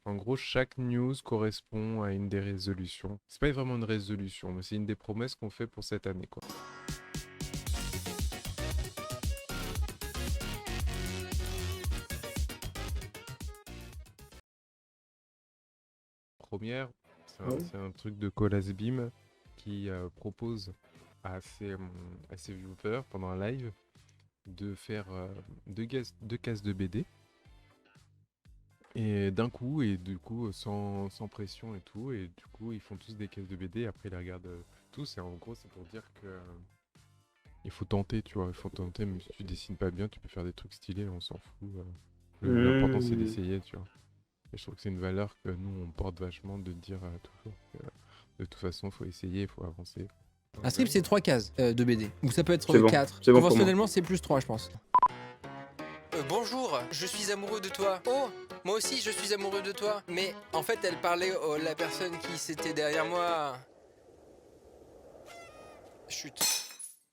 En gros, chaque news correspond à une des résolutions. C'est pas vraiment une résolution, mais c'est une des promesses qu'on fait pour cette année, quoi. Première, Ouais. c'est un truc de Colas Beam qui propose à ses viewers pendant un live de faire deux cases de BD. Et d'un coup, et du coup, sans pression et tout, et du coup, ils font tous des caisses de BD, après ils les regardent tous, et en gros, c'est pour dire que il faut tenter, tu vois, il faut tenter, même si tu dessines pas bien, tu peux faire des trucs stylés, on s'en fout. L'important, c'est Mmh. d'essayer, tu vois. Et je trouve que c'est une valeur que nous, on porte vachement de dire toujours que de toute façon, faut essayer, il faut avancer. Un strip, c'est 3 cases de BD. Ou ça peut être C'est bon. 4. C'est bon pour moi. Conventionnellement, c'est plus 3, je pense. Bonjour, je suis amoureux de toi. Oh, moi aussi, je suis amoureux de toi. Mais en fait, elle parlait à la personne qui c'était derrière moi. Chut.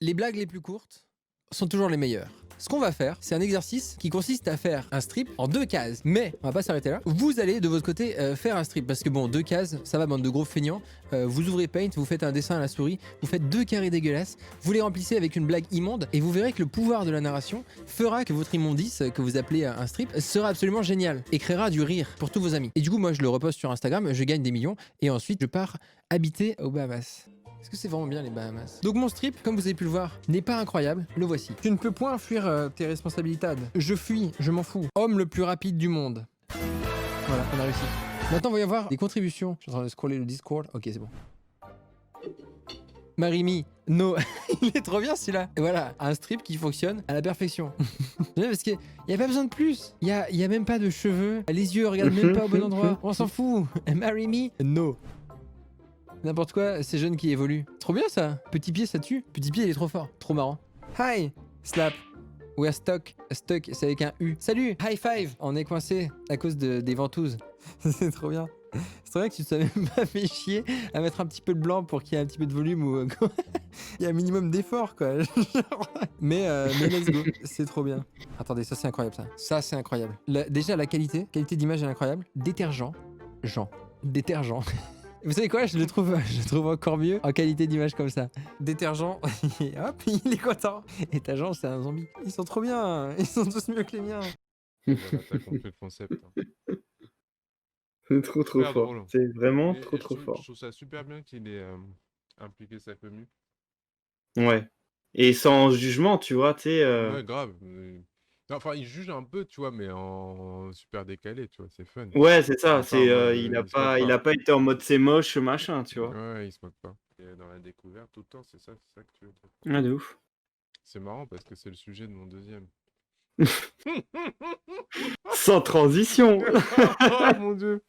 Les blagues les plus courtes sont toujours les meilleures. Ce qu'on va faire, c'est un exercice qui consiste à faire un strip en 2 cases. Mais on va pas s'arrêter là. Vous allez de votre côté faire un strip parce que bon, 2 cases, ça va, bande de gros feignants. Vous ouvrez Paint, vous faites un dessin à la souris, vous faites 2 carrés dégueulasses, vous les remplissez avec une blague immonde et vous verrez que le pouvoir de la narration fera que votre immondice, que vous appelez un strip, sera absolument génial et créera du rire pour tous vos amis. Et du coup, moi, je le reposte sur Instagram, je gagne des millions et ensuite, je pars habiter aux Bahamas. Est-ce que c'est vraiment bien les Bahamas? Donc mon strip, comme vous avez pu le voir, n'est pas incroyable, le voici. Tu ne peux point fuir tes responsabilités. Je fuis, je m'en fous. Homme le plus rapide du monde. Voilà, on a réussi. Maintenant, on va y avoir des contributions. Je suis en train de scroller le Discord. Ok, c'est bon. Marimi, no. Il est trop bien celui-là. Et voilà, un strip qui fonctionne à la perfection. Parce qu'il n'y a pas besoin de plus. Il y a même pas de cheveux. Les yeux regardent même pas au bon endroit. On s'en fout. Marry me, no. N'importe quoi, c'est jeune qui évolue. Trop bien ça. Petit pied, ça tue. Petit pied, il est trop fort. Trop marrant. Hi, slap. We're stuck. Stuck, c'est avec un U. Salut, high five. On est coincé à cause des ventouses. C'est trop bien. C'est trop bien que tu te sois même pas fait chier à mettre un petit peu de blanc pour qu'il y ait un petit peu de volume ou il y a un minimum d'effort quoi. mais let's go, c'est trop bien. Attendez, ça c'est incroyable ça. Ça c'est incroyable. Déjà la qualité d'image est incroyable. Détergent, Jean. Détergent. Vous savez quoi, je le trouve encore mieux en qualité d'image comme ça. Détergent, et hop, il est content. Et ta jambe, c'est un zombie. Ils sont trop bien, ils sont tous mieux que les miens. Voilà, t'as compris le concept. Hein. C'est trop Super fort. drôle. C'est vraiment Et trop je fort. trouve ça super bien qu'il ait impliqué sa commu. Ouais. Et sans jugement, tu vois, tu sais. Ouais, grave. Non, enfin, il juge un peu, tu vois, mais en super décalé, tu vois, c'est fun. Ouais, c'est Il ça. est pas en mode, il se moque Il pas. a pas été en mode c'est moche, machin, tu vois. Ouais, il se moque pas. Et dans la découverte tout le temps, c'est ça que tu veux dire. Ouais, de ouf. C'est marrant parce que c'est le sujet de mon deuxième. Sans transition. Oh mon dieu.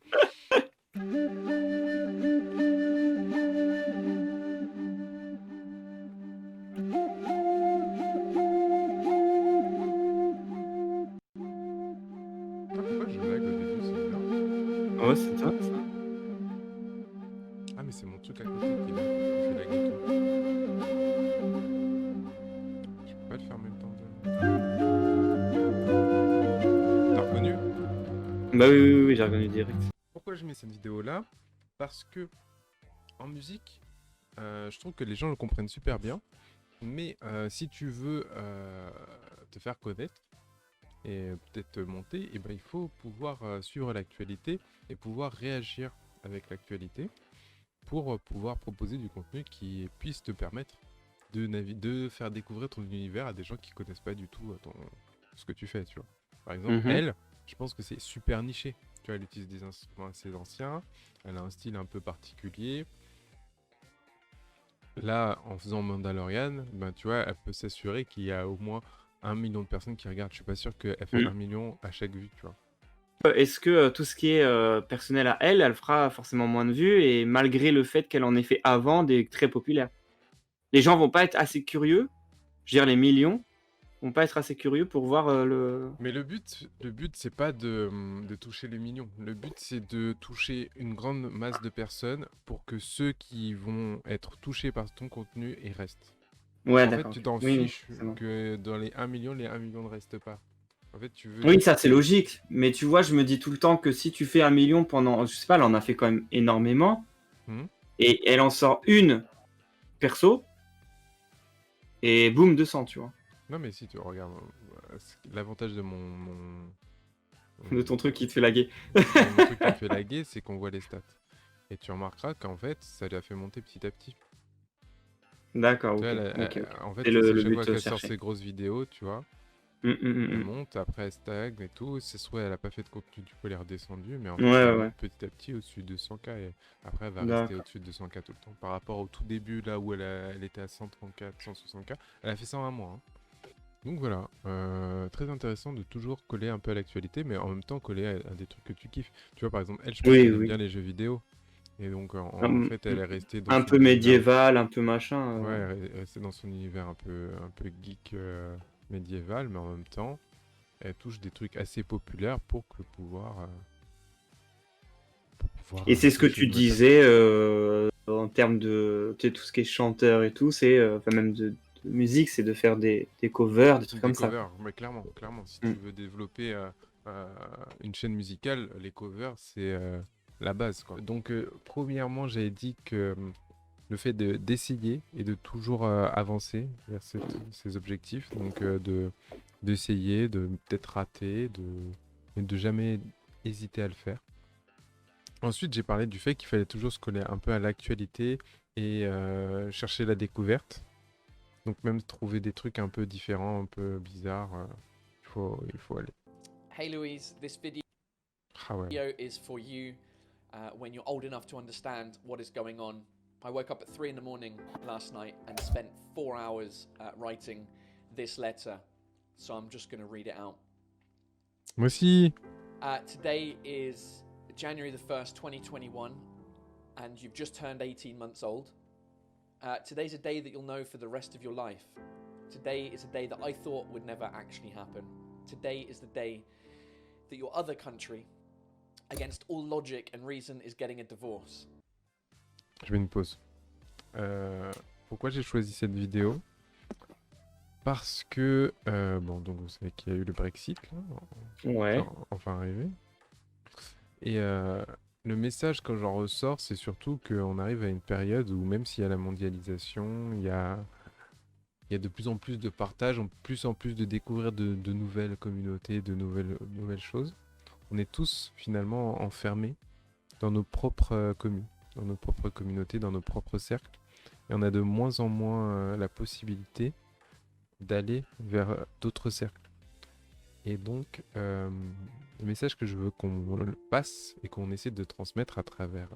Ah, pourquoi je lag au début, c'est bizarre. Ouais, c'est ça, ça. Ah, mais c'est mon truc à côté qui fait laguer tout. Je peux pas le faire en même temps de... T'as reconnu? Bah oui, j'ai reconnu direct. Pourquoi je mets cette vidéo là? Parce que en musique, je trouve que les gens le comprennent super bien. Mais si tu veux te faire connaître et peut-être monter, et ben, il faut pouvoir suivre l'actualité et pouvoir réagir avec l'actualité pour pouvoir proposer du contenu qui puisse te permettre de faire découvrir ton univers à des gens qui connaissent pas du tout ce que tu fais, tu vois. Par exemple, elle, je pense que c'est super niché. Tu vois, elle utilise des instruments assez anciens, elle a un style un peu particulier. Là, en faisant Mandalorian, ben, tu vois, elle peut s'assurer qu'il y a au moins 1 million de personnes qui regardent. Je suis pas sûr qu'elle fait 1 million à chaque vue, tu vois. Est-ce que tout ce qui est personnel à elle, elle fera forcément moins de vues et malgré le fait qu'elle en ait fait avant des très populaires? Les gens vont pas être assez curieux, je veux dire les millions, vont pas être assez curieux pour voir le... Mais le but c'est pas de toucher les millions. Le but, c'est de toucher une grande masse de personnes pour que ceux qui vont être touchés par ton contenu y restent. Ouais, En fait, d'accord. tu t'en Oui, fiches forcément. que dans les 1 million ne restent pas. En fait, tu veux. Oui, ça c'est logique. Mais tu vois, je me dis tout le temps que si tu fais 1 million pendant, je sais pas, elle en a fait quand même énormément, Mhm. et elle en sort une perso, et boum, 200, tu vois. Non, mais si tu regardes, l'avantage de De ton truc qui te fait laguer. mon truc qui me fait laguer, c'est qu'on voit les stats. Et tu remarqueras qu'en fait, ça lui a fait monter petit à petit. D'accord, Tu ok. vois, Ok. en fait, C'est c'est le chaque fois but qu'elle sort cherché. ses grosses vidéos, tu vois, elle monte, après elle stagne et tout. C'est soit elle a pas fait de contenu, du coup elle est redescendue, mais en Ouais, fait ça ouais, ouais. monte petit à petit au-dessus de 100K et après elle va rester D'accord. au-dessus de 200K tout le temps. Par rapport au tout début, là où elle était à 134, 160K, elle a fait ça en un mois, hein. Donc voilà, très intéressant de toujours coller un peu à l'actualité, mais en même temps coller à des trucs que tu kiffes. Tu vois, par exemple, elle, je pense Oui, qu'elle aime bien oui. les jeux vidéo. Et donc, en Un, fait, elle est restée dans un son peu univers. médiéval, un peu machin. Ouais, elle est restée dans son univers un peu geek médiéval, mais en même temps, elle touche des trucs assez populaires pour pouvoir Et c'est ce que toucher tu une nouvelle personne. disais en termes de tu sais, tout ce qui est chanteur et tout, c'est enfin même de musique, c'est de faire des covers, des trucs Des comme ça, quoi. covers, mais clairement, clairement, si Mm. tu veux développer euh, une chaîne musicale, les covers, c'est la base, quoi. Donc, premièrement, j'avais dit que le fait d'essayer et de toujours avancer vers ces objectifs, donc d'essayer, de peut-être rater, mais de jamais hésiter à le faire. Ensuite, j'ai parlé du fait qu'il fallait toujours se coller un peu à l'actualité et chercher la découverte. Donc même trouver des trucs un peu différents, un peu bizarres, il faut aller. Hey Louise, this video Ah ouais. is for you when you're old enough to understand what is going on. I woke up at 3 in the morning last night and spent 4 hours writing this letter. So I'm just going to read it out. Moi aussi. Today is January the 1st, 2021, and you've just turned 18 months old. Today's a day that you'll know for the rest of your life. Today is a day that I thought would never actually happen. Today is the day that your other country, against all logic and reason, is getting a divorce. Je mets une pause. Pourquoi j'ai choisi cette vidéo? Parce que, bon, donc vous savez qu'il y a eu le Brexit, là, Ouais. enfin arrivé. Et le message quand j'en ressors, c'est surtout qu'on arrive à une période où même s'il y a la mondialisation, il y a de plus en plus de partage, en plus de découvrir de nouvelles communautés, de nouvelles choses. On est tous finalement enfermés dans nos propres communes, dans nos propres communautés, dans nos propres cercles. Et on a de moins en moins la possibilité d'aller vers d'autres cercles. Et donc, le message que je veux qu'on passe et qu'on essaie de transmettre à travers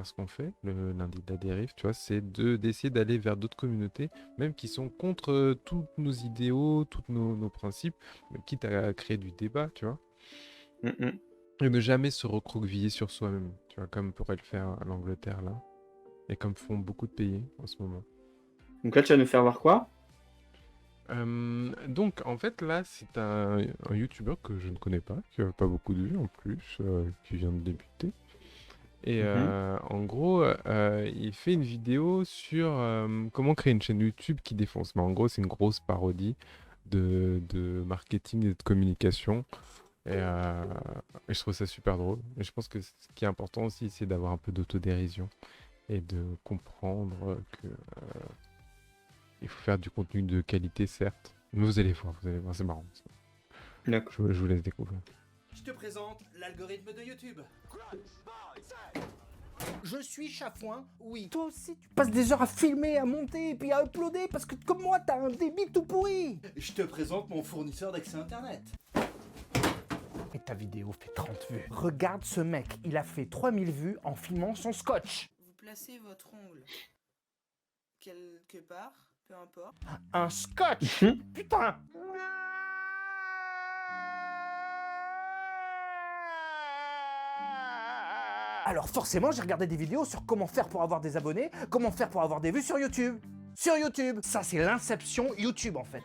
ce qu'on fait, le lundi de la dérive, tu vois, c'est d'essayer d'aller vers d'autres communautés, même qui sont contre tous nos idéaux, tous nos principes, quitte à créer du débat, tu vois. Et ne jamais se recroqueviller sur soi-même, tu vois, comme pourrait le faire l'Angleterre, là. Et comme font beaucoup de pays en ce moment. Donc là, tu vas nous faire voir quoi? Donc en fait là c'est un youtubeur que je ne connais pas, qui a pas beaucoup de vues en plus, qui vient de débuter. Et en gros il fait une vidéo sur comment créer une chaîne YouTube qui défonce. Mais en gros c'est une grosse parodie de marketing et de communication. Et je trouve ça super drôle. Et je pense que ce qui est important aussi c'est d'avoir un peu d'autodérision et de comprendre que il faut faire du contenu de qualité, certes. Mais vous allez voir, c'est marrant. D'accord. Je vous laisse découvrir. Je te présente l'algorithme de YouTube. Je suis chafouin, oui. Toi aussi, tu passes des heures à filmer, à monter et puis à uploader parce que comme moi, t'as un débit tout pourri. Je te présente mon fournisseur d'accès internet. Et ta vidéo fait 30 vues. Regarde ce mec, il a fait 3000 vues en filmant son scotch. Vous placez votre ongle quelque part, peu importe. Un scotch. Putain. Alors forcément, j'ai regardé des vidéos sur comment faire pour avoir des abonnés, comment faire pour avoir des vues sur YouTube. Sur YouTube, ça c'est l'inception YouTube en fait.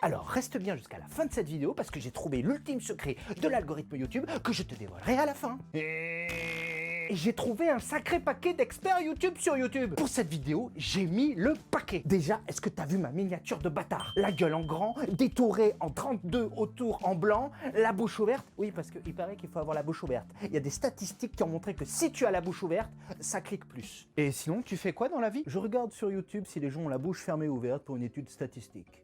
Alors reste bien jusqu'à la fin de cette vidéo parce que j'ai trouvé l'ultime secret de l'algorithme YouTube que je te dévoilerai à la fin. Et et j'ai trouvé un sacré paquet d'experts YouTube sur YouTube. Pour cette vidéo, j'ai mis le paquet. Déjà, est-ce que t'as vu ma miniature de bâtard? La gueule en grand, détourée en 32 autour en blanc, la bouche ouverte. Oui, parce qu'il paraît qu'il faut avoir la bouche ouverte. Il y a des statistiques qui ont montré que si tu as la bouche ouverte, ça clique plus. Et sinon, tu fais quoi dans la vie? Je regarde sur YouTube si les gens ont la bouche fermée ou ouverte pour une étude statistique.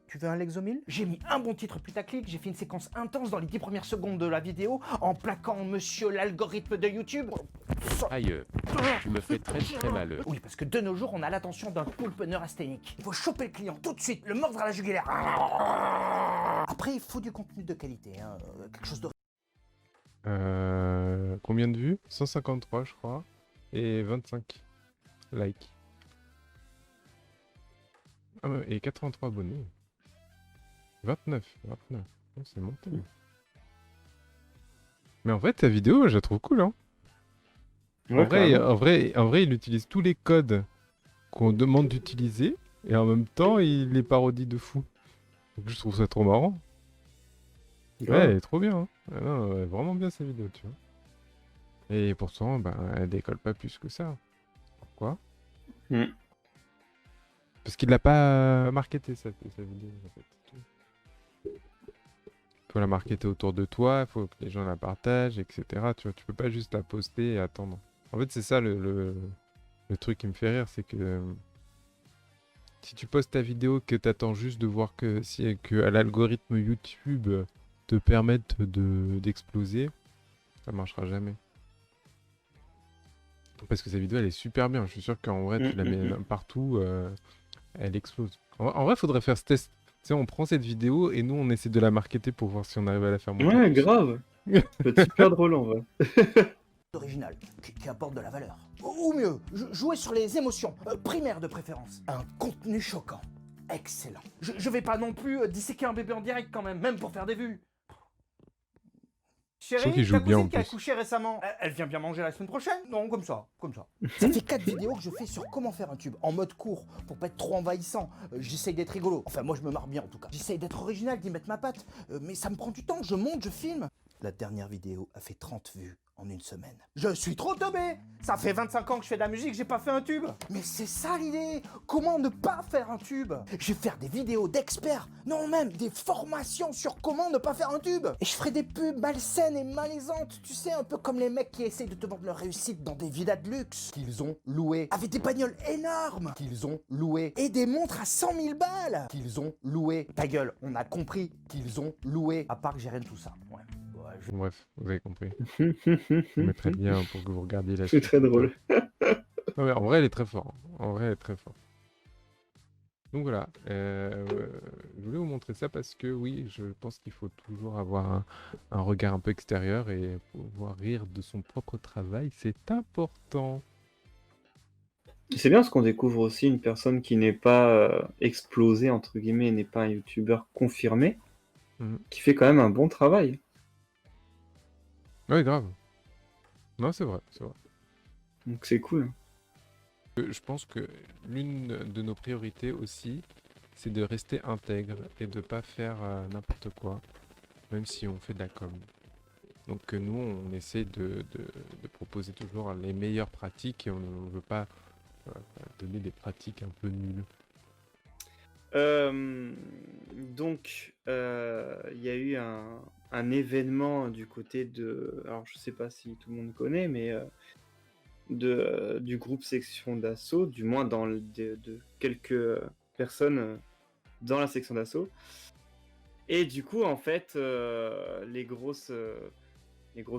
Tu veux un Lexomil? J'ai mis un bon titre putaclic, j'ai fait une séquence intense dans les 10 premières secondes de la vidéo en plaquant monsieur l'algorithme de YouTube. Aïe, tu me fais très très mal. Oui, parce que de nos jours, on a l'attention d'un poulpe neurasthénique. Il faut choper le client tout de suite, le mordre à la jugulaire. Après, il faut du contenu de qualité, hein, quelque chose de... Combien de vues? 153 je crois. Et 25 likes. Ah ouais, et 83 abonnés. 29. Oh, c'est monté. Mais en fait, ta vidéo, je la trouve cool, hein. Ouais, carrément. En vrai, il utilise tous les codes qu'on demande d'utiliser. Et en même temps, il les parodie de fou. Donc, je trouve ça trop marrant. Ouais, elle est trop bien, hein. Ah non, ouais, vraiment bien sa vidéo, tu vois. Et pourtant, bah, elle décolle pas plus que ça. Pourquoi? Parce qu'il l'a pas marketé, sa vidéo, en fait. Faut la marketer autour de toi, faut que les gens la partagent, etc. Tu vois, tu peux pas juste la poster et attendre. En fait, c'est ça le truc qui me fait rire, c'est que si tu postes ta vidéo que t'attends juste de voir que l'algorithme YouTube te permette d'exploser, ça marchera jamais. Parce que sa vidéo, elle est super bien. Je suis sûr qu'en vrai, tu la mets partout, elle explose. En vrai, faudrait faire ce test. Tu sais, on prend cette vidéo et nous, on essaie de la marketer pour voir si on arrive à la faire monter. Ouais, grave. Ça peut être super drôle en vrai. original, qui apporte de la valeur. Ou mieux, jouer sur les émotions, primaires de préférence. Un contenu choquant. Excellent. Je vais pas non plus disséquer un bébé en direct quand même pour faire des vues. trouve qu'il Chérie, joue ta bien, en cousine qui a plus. accouché récemment, elle vient bien manger la semaine prochaine? Non, comme ça. Ça fait 4 vidéos que je fais sur comment faire un tube, en mode court, pour pas être trop envahissant. J'essaye d'être rigolo. Enfin, moi, je me marre bien, en tout cas. J'essaye d'être original, d'y mettre ma patte. Mais ça me prend du temps, je monte, je filme. La dernière vidéo a fait 30 vues en une semaine. Je suis trop teubé! Ça fait 25 ans que je fais de la musique, j'ai pas fait un tube! Mais c'est ça l'idée! Comment ne pas faire un tube? Je vais faire des vidéos d'experts, non même des formations sur comment ne pas faire un tube! Et je ferai des pubs malsaines et malaisantes, tu sais, un peu comme les mecs qui essayent de te vendre leur réussite dans des villas de luxe, qu'ils ont louées, avec des bagnoles énormes, qu'ils ont louées, et des montres à 100 000 balles, qu'ils ont louées. Ta gueule, on a compris qu'ils ont loué, à part que j'ai rien de tout ça. Ouais. Bref, vous avez compris. Je mettrai le lien pour que vous regardiez la C'est suite. très drôle. Non, mais en vrai, elle est très forte. En vrai, elle est très forte. Donc voilà, je voulais vous montrer ça parce que oui, je pense qu'il faut toujours avoir un regard un peu extérieur et pouvoir rire de son propre travail, c'est important. C'est bien parce qu'on découvre aussi une personne qui n'est pas explosée, entre guillemets, n'est pas un youtubeur confirmé, qui fait quand même un bon travail. Ouais, grave. Non, c'est vrai, c'est vrai. Donc c'est cool. Je pense que l'une de nos priorités aussi, c'est de rester intègre et de pas faire n'importe quoi, même si on fait de la com. Donc nous, on essaie de proposer toujours les meilleures pratiques et on ne veut pas donner des pratiques un peu nulles. Donc, il y a eu un événement du côté de... Alors, je sais pas si tout le monde connaît, mais du groupe Section d'Assaut, du moins de quelques personnes dans la Section d'Assaut. Et du coup, en fait, les grosses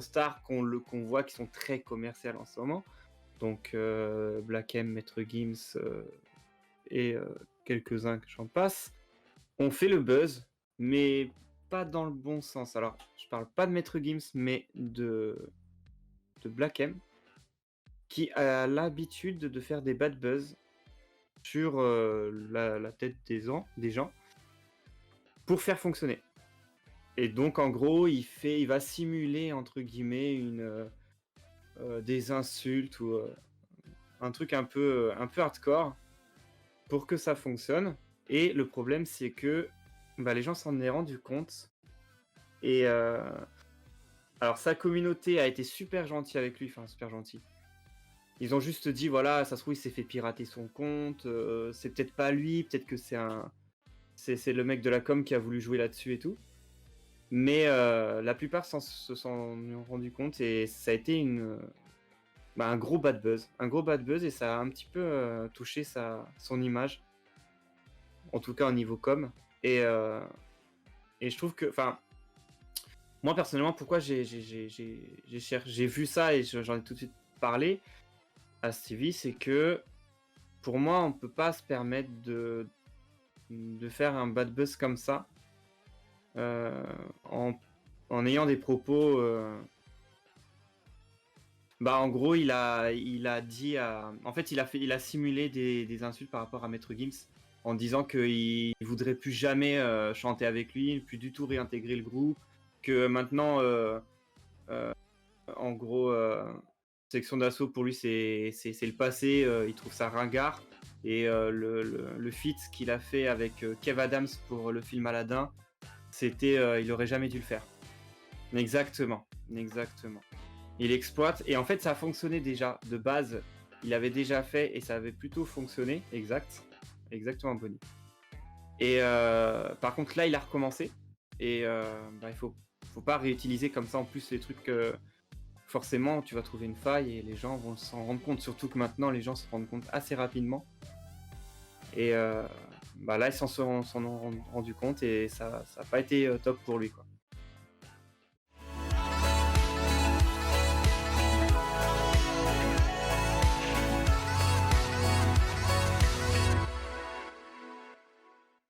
stars qu'on voit qui sont très commerciales en ce moment, donc Black M, Maître Gims et quelques-uns que j'en passe, ont fait le buzz, mais pas dans le bon sens. Alors, je parle pas de Maître Gims, mais de Black M, qui a l'habitude de faire des bad buzz sur la tête des gens pour faire fonctionner. Et donc, en gros, il va simuler, entre guillemets, des insultes ou un truc un peu hardcore pour que ça fonctionne. Et le problème, c'est que les gens s'en est rendu compte. Et Alors sa communauté a été super gentille avec lui, enfin super gentille. Ils ont juste dit voilà, ça se trouve il s'est fait pirater son compte, c'est peut-être pas lui, peut-être que c'est le mec de la com qui a voulu jouer là-dessus et tout. Mais la plupart se sont rendus compte et ça a été un gros bad buzz. Un gros bad buzz et ça a un petit peu touché son image. En tout cas au niveau com. Et je trouve que, enfin, moi personnellement, pourquoi j'ai vu ça et j'en ai tout de suite parlé à Stevie, c'est que pour moi, on peut pas se permettre de faire un bad buzz comme ça en ayant des propos. En gros, il a dit en fait, il a simulé des insultes par rapport à Maître Gims en disant qu'il voudrait plus jamais chanter avec lui, plus du tout réintégrer le groupe, que maintenant, en gros, Section d'Assaut pour lui c'est le passé, il trouve ça ringard. Et le feat qu'il a fait avec Kev Adams pour le film Aladdin, c'était, il aurait jamais dû le faire. Exactement. Il exploite, et en fait ça a fonctionné déjà, de base, il avait déjà fait et ça avait plutôt fonctionné, exactement Bonnie. Et par contre là il a recommencé, et il faut pas réutiliser comme ça en plus les trucs que forcément tu vas trouver une faille et les gens vont s'en rendre compte, surtout que maintenant les gens se rendent compte assez rapidement. Et là ils s'en ont rendu compte et ça n'a pas été top pour lui, quoi.